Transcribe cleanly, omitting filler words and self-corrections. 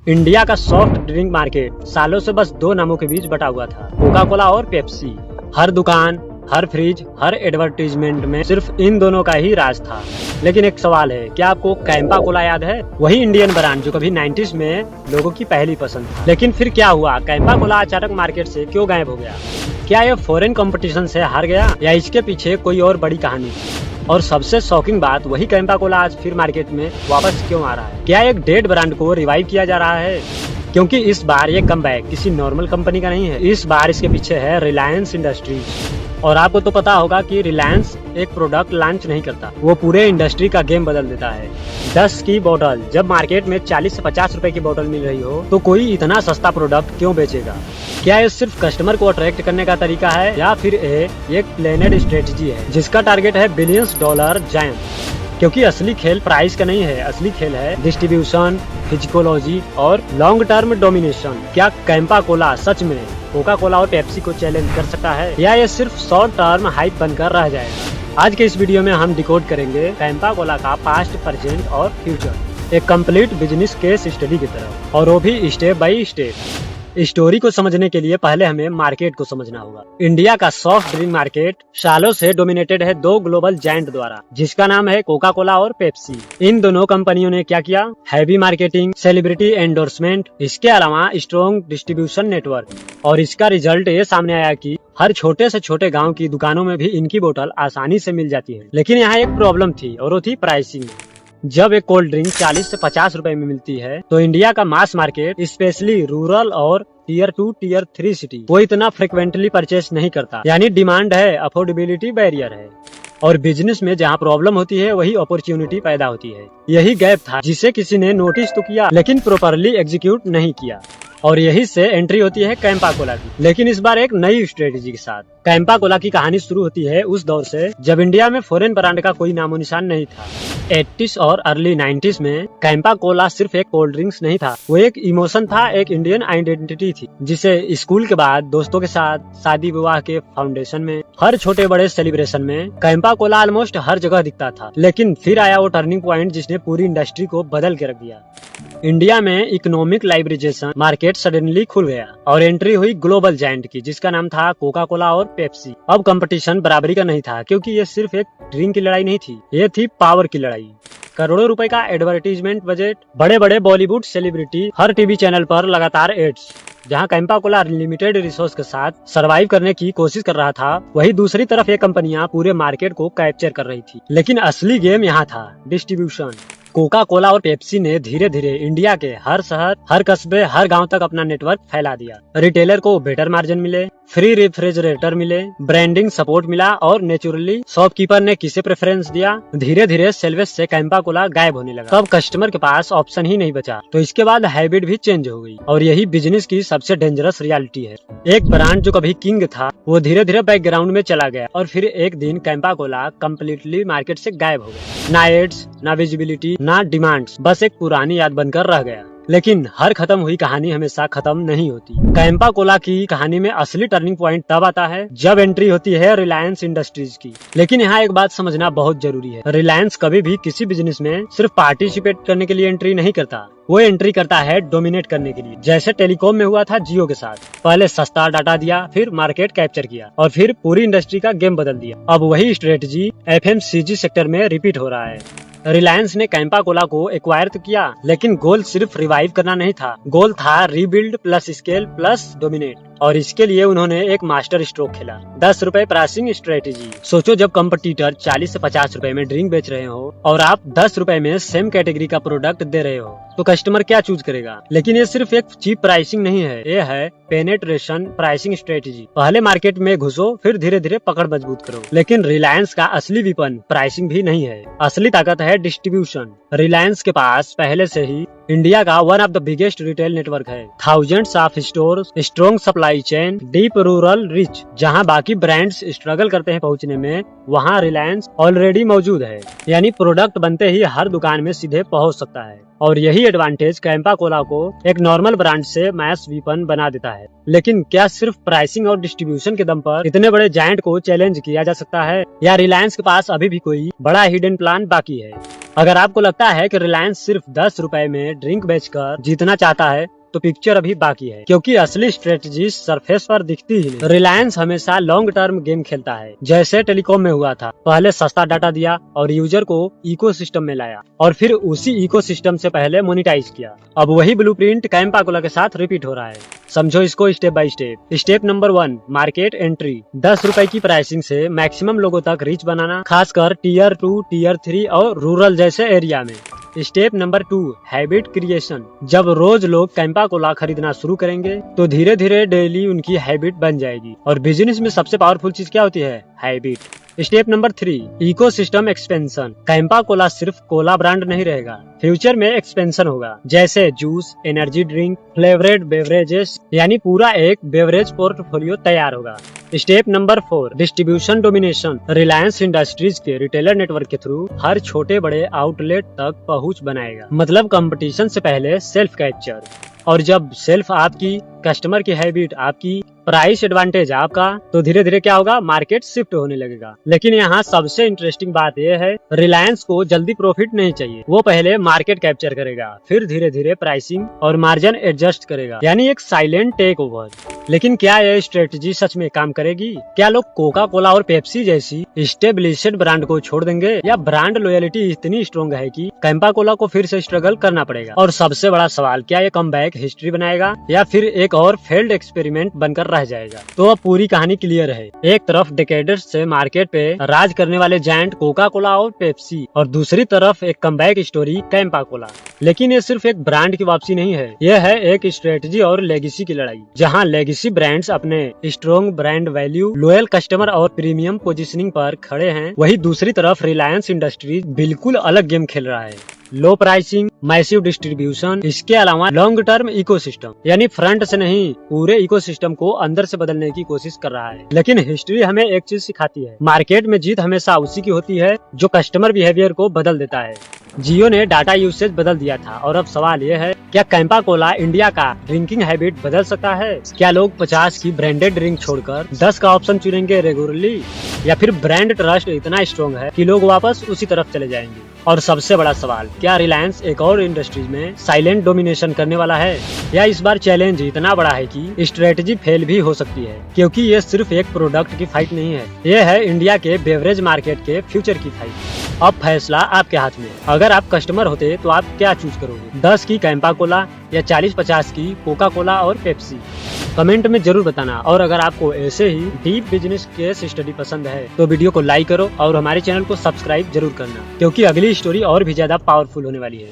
India का soft drink market सालों से बस दो नामों के बीच बटा हुआ था, कोका कोला और पेप्सी। हर दुकान, हर फ्रिज, हर एडवर्टीजमेंट में सिर्फ इन दोनों का ही राज था। लेकिन एक सवाल है, क्या आपको कैंपा कोला याद है? वही इंडियन ब्रांड जो कभी 90s में लोगों की पहली पसंद थी। लेकिन फिर क्या हुआ? कैंपा कोला अचानक मार्केट से क्यों गायब हो गया? क्या ये फॉरेन कंपटीशन से हार गया या इसके पीछे कोई और बड़ी कहानी थी? और सबसे शॉकिंग बात, वही कैंपा कोला आज फिर मार्केट में वापस क्यों आ रहा है? क्या एक डेड ब्रांड को रिवाइव किया जा रहा है? क्योंकि इस बार ये कमबैक किसी नॉर्मल कंपनी का नहीं है, इस बार इसके पीछे है रिलायंस इंडस्ट्रीज। और आपको तो पता होगा कि रिलायंस एक प्रोडक्ट लॉन्च नहीं करता, वो पूरे इंडस्ट्री का गेम बदल देता है। 10 की बोतल जब मार्केट में 40 से 50 रुपए की बोतल मिल रही हो, तो कोई इतना सस्ता प्रोडक्ट क्यों बेचेगा? क्या ये सिर्फ कस्टमर को अट्रैक्ट करने का तरीका है या फिर एक प्लानड स्ट्रेटजी है जिसका टारगेट है बिलियंस डॉलर जायंट? क्योंकि असली खेल प्राइस का नहीं है, असली खेल है डिस्ट्रीब्यूशन, फिजिकोलॉजी और लॉन्ग टर्म डोमिनेशन। क्या कैंपा कोला सच में कोका कोला और पेप्सी को चैलेंज कर सकता है या ये सिर्फ शॉर्ट टर्म हाइप बनकर रह जाएगा? आज के इस वीडियो में हम डिकोड करेंगे कैंपा कोला का पास्ट, प्रेजेंट और फ्यूचर, एक कंप्लीट बिजनेस केस स्टडी की तरह, और वो भी स्टेप बाय स्टेप। स्टोरी को समझने के लिए पहले हमें मार्केट को समझना होगा। इंडिया का सॉफ्ट ड्रिंक मार्केट सालों से डोमिनेटेड है दो ग्लोबल जायंट द्वारा, जिसका नाम है कोका कोला और पेप्सी। इन दोनों कंपनियों ने क्या किया? हैवी मार्केटिंग, सेलिब्रिटी एंडोर्समेंट, इसके अलावा स्ट्रॉन्ग डिस्ट्रीब्यूशन नेटवर्क, और इसका रिजल्ट ये सामने आया कि हर छोटे से छोटे गांव की दुकानों में भी इनकी बोतल आसानी से मिल जाती है। लेकिन यहाँ एक प्रॉब्लम थी, और वो थी प्राइसिंग। जब एक कोल्ड ड्रिंक 40 से 50 रुपए में मिलती है, तो इंडिया का मास मार्केट, स्पेशली रूरल और टीयर 2, टीयर 3 सिटी, वो इतना फ्रिक्वेंटली परचेस नहीं करता। यानी डिमांड है, अफोर्डेबिलिटी बैरियर है, और बिजनेस में जहाँ प्रॉब्लम होती है वही अपॉर्चुनिटी पैदा होती है। यही गैप था जिसे किसी ने नोटिस तो किया लेकिन प्रॉपरली एग्जीक्यूट नहीं किया, और यही से एंट्री होती है कैंपा कोला की, लेकिन इस बार एक नई स्ट्रेटेजी के साथ। कैंपा कोला की कहानी शुरू होती है उस दौर से जब इंडिया में फॉरेन ब्रांड का कोई नामो निशान नहीं था। 80s और अर्ली 90s में कैंपा कोला सिर्फ एक कोल्ड ड्रिंक्स नहीं था, वो एक इमोशन था, एक इंडियन आइडेंटिटी थी, जिसे स्कूल के बाद दोस्तों के साथ, शादी विवाह के फाउंडेशन में, हर छोटे बड़े सेलिब्रेशन में कैंपा कोला ऑलमोस्ट हर जगह दिखता था। लेकिन फिर आया वो टर्निंग पॉइंट जिसने पूरी इंडस्ट्री को बदल के रख दिया। इंडिया में इकोनॉमिक लाइब्रेजेशन मार्केट सडनली खुल गया और एंट्री हुई ग्लोबल जायंट की, जिसका नाम था कोका कोला और पेप्सी। अब कंपटीशन बराबरी का नहीं था, क्योंकि ये सिर्फ एक ड्रिंक की लड़ाई नहीं थी, ये थी पावर की लड़ाई। करोड़ों रुपए का एडवर्टीजमेंट बजट, बड़े बड़े बॉलीवुड सेलिब्रिटी, हर टीवी चैनल पर लगातार एड्स। जहां कैंपा कोला लिमिटेड रिसोर्स के साथ सरवाइव करने की कोशिश कर रहा था, वही दूसरी तरफ ये कंपनियां पूरे मार्केट को कैप्चर कर रही थी। लेकिन असली गेम यहाँ था डिस्ट्रीब्यूशन। कोका कोला और पेप्सी ने धीरे धीरे इंडिया के हर शहर, हर कस्बे, हर गांव तक अपना नेटवर्क फैला दिया। रिटेलर को बेटर मार्जिन मिले, फ्री रेफ्रिजरेटर मिले, ब्रांडिंग सपोर्ट मिला, और नेचुरली शॉपकीपर ने किसे प्रेफरेंस दिया। धीरे धीरे सेल्वेस से कैंपा कोला गायब होने लगा। तब कस्टमर के पास ऑप्शन ही नहीं बचा, तो इसके बाद हैबिट भी चेंज हो गई, और यही बिजनेस की सबसे डेंजरस रियलिटी है। एक ब्रांड जो कभी किंग था, वो धीरे धीरे बैकग्राउंड में चला गया, और फिर एक दिन कैंपा कोला कम्प्लीटली मार्केट से गायब हो गया। ना एड्स, ना विजिबिलिटी, ना डिमांड्स, बस एक पुरानी याद बनकर रह गया। लेकिन हर खत्म हुई कहानी हमेशा खत्म नहीं होती। कैंपा कोला की कहानी में असली टर्निंग पॉइंट तब आता है जब एंट्री होती है रिलायंस इंडस्ट्रीज की। लेकिन यहाँ एक बात समझना बहुत जरूरी है, रिलायंस कभी भी किसी बिजनेस में सिर्फ पार्टिसिपेट करने के लिए एंट्री नहीं करता, वो एंट्री करता है डोमिनेट करने के लिए। जैसे टेलीकॉम में हुआ था जियो के साथ, पहले सस्ता डाटा दिया, फिर मार्केट कैप्चर किया, और फिर पूरी इंडस्ट्री का गेम बदल दिया। अब वही स्ट्रेटजी FMCG सेक्टर में रिपीट हो रहा है। रिलायंस ने कैंपा कोला को एक्वायर तो किया, लेकिन गोल सिर्फ रिवाइव करना नहीं था, गोल था rebuild plus scale plus dominate. और इसके लिए उन्होंने एक मास्टर स्ट्रोक खेला, 10 रुपए प्राइसिंग स्ट्रेटेजी। सोचो, जब कंपटीटर 40 से 50 रुपए में ड्रिंक बेच रहे हो और आप 10 रुपए में सेम कैटेगरी का प्रोडक्ट दे रहे हो, तो कस्टमर क्या चूज करेगा? लेकिन ये सिर्फ एक चीप प्राइसिंग नहीं है, ये है पेनेट्रेशन प्राइसिंग स्ट्रेटेजी। पहले मार्केट में घुसो, फिर धीरे धीरे पकड़ मजबूत करो। लेकिन रिलायंस का असली विपन प्राइसिंग भी नहीं है, असली ताकत है डिस्ट्रीब्यूशन। रिलायंस के पास पहले से ही इंडिया का one of the biggest retail network है, thousands of stores, strong supply chain, deep rural reach. जहां बाकी ब्रांड्स स्ट्रगल करते हैं पहुंचने में, वहां रिलायंस ऑलरेडी मौजूद है। यानी प्रोडक्ट बनते ही हर दुकान में सीधे पहुंच सकता है, और यही एडवांटेज कैंपा कोला को एक नॉर्मल ब्रांड से मैस वीपन बना देता है। लेकिन क्या सिर्फ प्राइसिंग और डिस्ट्रीब्यूशन के दम पर इतने बड़े जायंट को चैलेंज किया जा सकता है, या रिलायंस के पास अभी भी कोई बड़ा हिडन प्लान बाकी है? अगर आपको लगता है कि रिलायंस सिर्फ 10 रुपए में ड्रिंक बेचकर जीतना चाहता है तो पिक्चर अभी बाकी है, क्योंकि असली स्ट्रेटजी सरफेस पर दिखती ही नहीं। रिलायंस हमेशा लॉन्ग टर्म गेम खेलता है, जैसे टेलीकॉम में हुआ था। पहले सस्ता डाटा दिया और यूजर को इकोसिस्टम में लाया और फिर उसी इकोसिस्टम से पहले मोनिटाइज किया। अब वही ब्लूप्रिंट कैंपा कोला के साथ रिपीट हो रहा है। समझो इसको step by step. Step number 1, market entry. 10 रुपए की प्राइसिंग से मैक्सिमम लोगों तक रीच बनाना, खासकर टीयर 2, टीयर 3 और रूरल जैसे एरिया में। Step number 2, habit creation. जब रोज लोग कैंपा कोला खरीदना शुरू करेंगे तो धीरे धीरे डेली उनकी हैबिट बन जाएगी। और बिजनेस में सबसे पावरफुल चीज क्या होती है? Habit. Step number 3, ecosystem expansion. Campa Cola सिर्फ कोला ब्रांड नहीं रहेगा, फ्यूचर में एक्सपेंशन होगा, जैसे juice, energy drink, flavoured beverages, यानी पूरा एक बेवरेज पोर्टफोलियो तैयार होगा। Step number 4, distribution domination. Reliance industries के रिटेलर नेटवर्क के थ्रू हर छोटे बड़े आउटलेट तक पहुंच बनाएगा, मतलब कंपटीशन से पहले सेल्फ कैप्चर। और जब सेल्फ आपकी, कस्टमर की हैबिट आपकी, प्राइस एडवांटेज आपका, तो धीरे धीरे क्या होगा? मार्केट शिफ्ट होने लगेगा। लेकिन यहाँ सबसे इंटरेस्टिंग बात यह है, रिलायंस को जल्दी प्रॉफिट नहीं चाहिए। वो पहले मार्केट कैप्चर करेगा, फिर धीरे धीरे प्राइसिंग और मार्जिन एडजस्ट करेगा, यानी एक साइलेंट टेक ओवर। लेकिन क्या यह स्ट्रेटजी सच में काम करेगी? क्या लोग कोका कोला और पेप्सी जैसी एस्टेब्लिश्ड ब्रांड को छोड़ देंगे, या ब्रांड लॉयल्टी इतनी स्ट्रॉन्ग है कि कैंपा कोला को फिर से स्ट्रगल करना पड़ेगा? और सबसे बड़ा सवाल, क्या ये कमबैक हिस्ट्री बनाएगा या फिर एक और फेल्ड एक्सपेरिमेंट बनकर रह जाएगा? तो अब पूरी कहानी क्लियर है। एक तरफ डेकेड्स से मार्केट पे राज करने वाले जायंट कोका कोला और पेप्सी, और दूसरी तरफ एक कमबैक स्टोरी कैंपा कोला। लेकिन ये सिर्फ एक ब्रांड की वापसी नहीं है, यह है एक स्ट्रेटजी और लेगेसी की लड़ाई। जहां लेगेसी ब्रांड्स अपने strong brand value, loyal customer और प्रीमियम पोजीशनिंग पर खड़े हैं, वही दूसरी तरफ रिलायंस इंडस्ट्रीज बिल्कुल अलग गेम खेल रहा है। लो प्राइसिंग, मैसिव डिस्ट्रीब्यूशन, इसके अलावा लॉन्ग टर्म इकोसिस्टम, यानी फ्रंट से नहीं पूरे इकोसिस्टम को अंदर से बदलने की कोशिश कर रहा है। लेकिन हिस्ट्री हमें एक चीज सिखाती है, मार्केट में जीत हमेशा उसी की होती है जो कस्टमर बिहेवियर को बदल देता है। जियो ने डाटा यूसेज बदल दिया था, और अब सवाल यह है, क्या कैंपा कोला इंडिया का ड्रिंकिंग हैबिट बदल सकता है? क्या लोग 50 की ब्रांडेड ड्रिंक छोड़कर 10 का ऑप्शन चुनेंगे रेगुलरली, या फिर ब्रांड ट्रस्ट इतना स्ट्रॉन्ग है कि लोग वापस उसी तरफ चले जाएंगे? और सबसे बड़ा सवाल, क्या रिलायंस एक और इंडस्ट्रीज में साइलेंट डोमिनेशन करने वाला है, या इस बार चैलेंज इतना बड़ा है कि स्ट्रेटजी फेल भी हो सकती है? क्योंकि ये सिर्फ एक प्रोडक्ट की फाइट नहीं है, ये है इंडिया के बेवरेज मार्केट के फ्यूचर की फाइट। अब फैसला आपके हाथ में। अगर आप कस्टमर होते तो आप क्या चूज करोगे? 10 की कैंपा कोला या 40-50 की कोका कोला और पेप्सी? कमेंट में जरूर बताना। और अगर आपको ऐसे ही डीप बिजनेस केस स्टडी पसंद है तो वीडियो को लाइक करो और हमारे चैनल को सब्सक्राइब जरूर करना, क्योंकि अगली स्टोरी और भी ज्यादा पावरफुल होने वाली है।